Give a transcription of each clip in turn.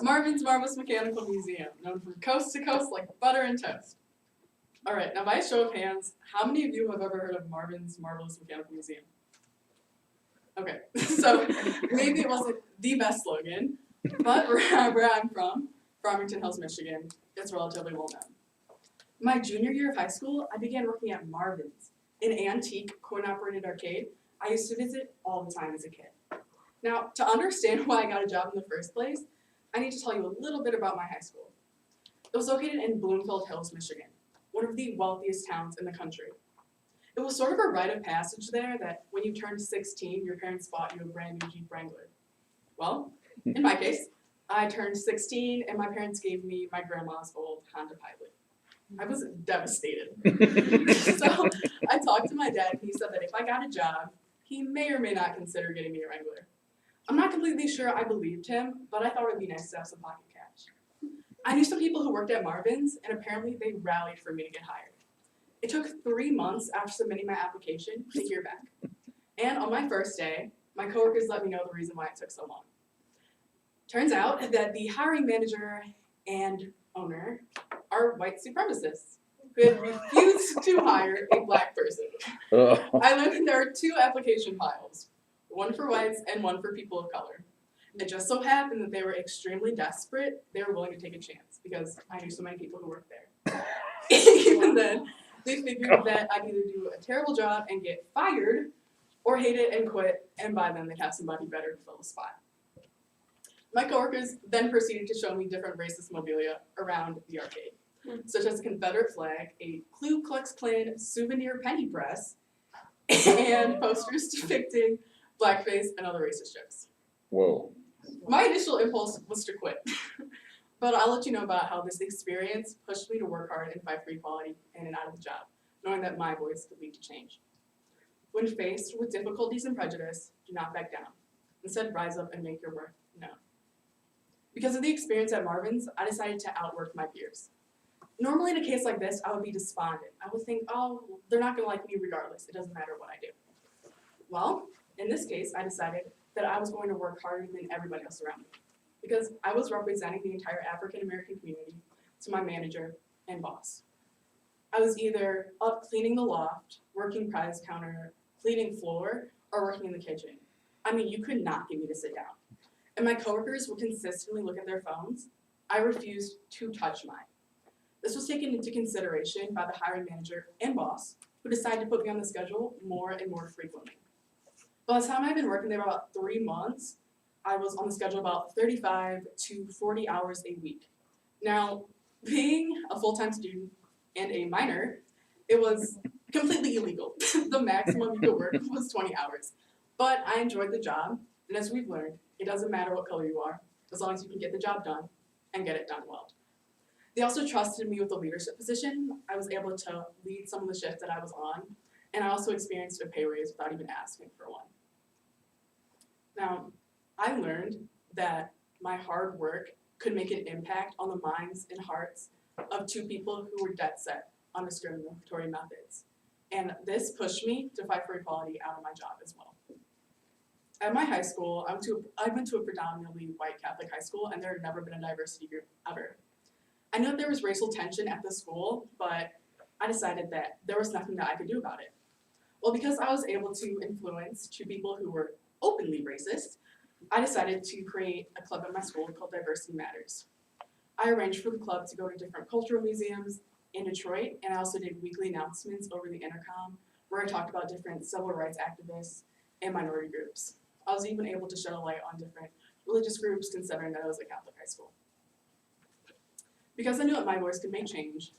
Marvin's Marvelous Mechanical Museum, known from coast to coast like butter and toast. All right, now by a show of hands, how many of you have ever heard of Marvin's Marvelous Mechanical Museum? Okay, so maybe it wasn't the best slogan, but where I'm from, Farmington Hills, Michigan, it's relatively well known. My junior year of high school, I began working at Marvin's, an antique coin-operated arcade I used to visit all the time as a kid. Now, to understand why I got a job in the first place, I need to tell you a little bit about my high school. It was located in Bloomfield Hills, Michigan, one of the wealthiest towns in the country. It was sort of a rite of passage there that when you turned 16, your parents bought you a brand new Jeep Wrangler. Well, in my case, I turned 16 and my parents gave me my grandma's old Honda Pilot. I was devastated. So I talked to my dad and he said that if I got a job, he may or may not consider getting me a Wrangler. I'm not completely sure I believed him, but I thought it would be nice to have some pocket cash. I knew some people who worked at Marvin's and apparently they rallied for me to get hired. It took 3 months after submitting my application to hear back. And on my first day, my coworkers let me know the reason why it took so long. Turns out that the hiring manager and owner are white supremacists who had refused to hire a black person. I learned there are 2 application files, one for whites and one for people of color. It just so happened that they were extremely desperate. They were willing to take a chance because I knew so many people who worked there. Even then, they figured that I'd either do a terrible job and get fired or hate it and quit, and by then they'd have somebody better to fill the spot. My coworkers then proceeded to show me different racist mobilia around the arcade, such as a Confederate flag, a Ku Klux Klan souvenir penny press, and posters depicting blackface and other racist jokes. Whoa. My initial impulse was to quit, but I'll let you know about how this experience pushed me to work hard and fight for equality in and out of the job, knowing that my voice could lead to change. When faced with difficulties and prejudice, do not back down. Instead, rise up and make your worth known. Because of the experience at Marvin's, I decided to outwork my peers. Normally in a case like this, I would be despondent. I would think, oh, they're not gonna like me regardless. It doesn't matter what I do. Well, in this case, I decided that I was going to work harder than everybody else around me because I was representing the entire African American community to my manager and boss. I was either up cleaning the loft, working prize counter, cleaning floor, or working in the kitchen. I mean, you could not get me to sit down. And my coworkers would consistently look at their phones. I refused to touch mine. This was taken into consideration by the hiring manager and boss, who decided to put me on the schedule more and more frequently. By the time I'd been working there about 3 months, I was on the schedule about 35 to 40 hours a week. Now, being a full-time student and a minor, it was completely illegal. The maximum you could work was 20 hours. But I enjoyed the job, and as we've learned, it doesn't matter what color you are, as long as you can get the job done and get it done well. They also trusted me with a leadership position. I was able to lead some of the shifts that I was on, and I also experienced a pay raise without even asking for one. Now, I learned that my hard work could make an impact on the minds and hearts of 2 people who were dead set on discriminatory methods. And this pushed me to fight for equality out of my job as well. At my high school, I went to a predominantly white Catholic high school, and there had never been a diversity group ever. I know there was racial tension at the school, but I decided that there was nothing that I could do about it. Well, because I was able to influence 2 people who were openly racist, I decided to create a club at my school called Diversity Matters. I arranged for the club to go to different cultural museums in Detroit, and I also did weekly announcements over the intercom where I talked about different civil rights activists and minority groups. I was even able to shed a light on different religious groups considering that I was a Catholic high school. Because I knew that my voice could make change,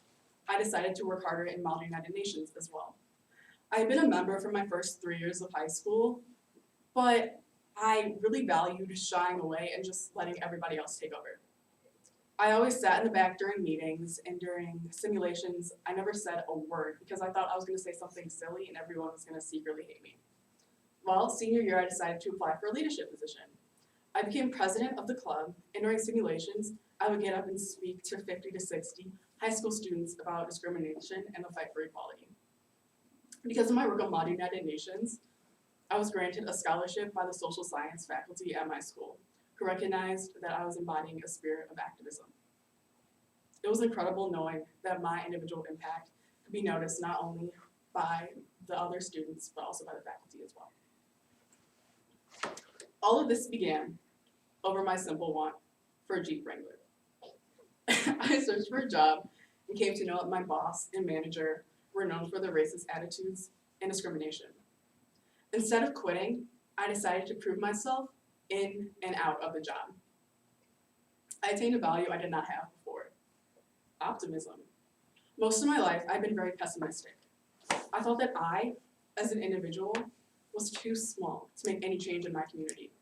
I decided to work harder in Model United Nations as well. I had been a member for my first 3 years of high school, but I really valued shying away and just letting everybody else take over. I always sat in the back during meetings and during simulations. I never said a word because I thought I was going to say something silly and everyone was going to secretly hate me. Well, senior year, I decided to apply for a leadership position. I became president of the club, and during simulations, I would get up and speak to 50 to 60 high school students about discrimination and the fight for equality. Because of my work on Model United Nations, I was granted a scholarship by the social science faculty at my school, who recognized that I was embodying a spirit of activism. It was incredible knowing that my individual impact could be noticed not only by the other students, but also by the faculty as well. All of this began over my simple want for a Jeep Wrangler. I searched for a job and came to know that my boss and manager were known for their racist attitudes and discrimination. Instead of quitting, I decided to prove myself in and out of the job. I attained a value I did not have before: optimism. Most of my life, I've been very pessimistic. I thought that I, as an individual, was too small to make any change in my community.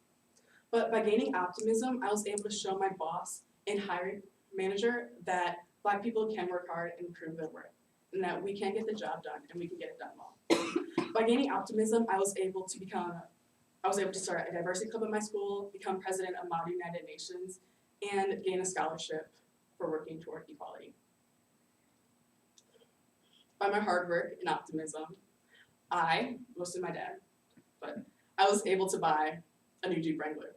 But by gaining optimism, I was able to show my boss and hiring manager that Black people can work hard and prove their worth, and that we can get the job done and we can get it done well. By gaining optimism, I was able to start a diversity club at my school, become president of Model United Nations, and gain a scholarship for working toward equality. By my hard work and optimism, mostly my dad, but I was able to buy a new Jeep Wrangler.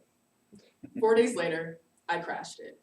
4 days later, I crashed it.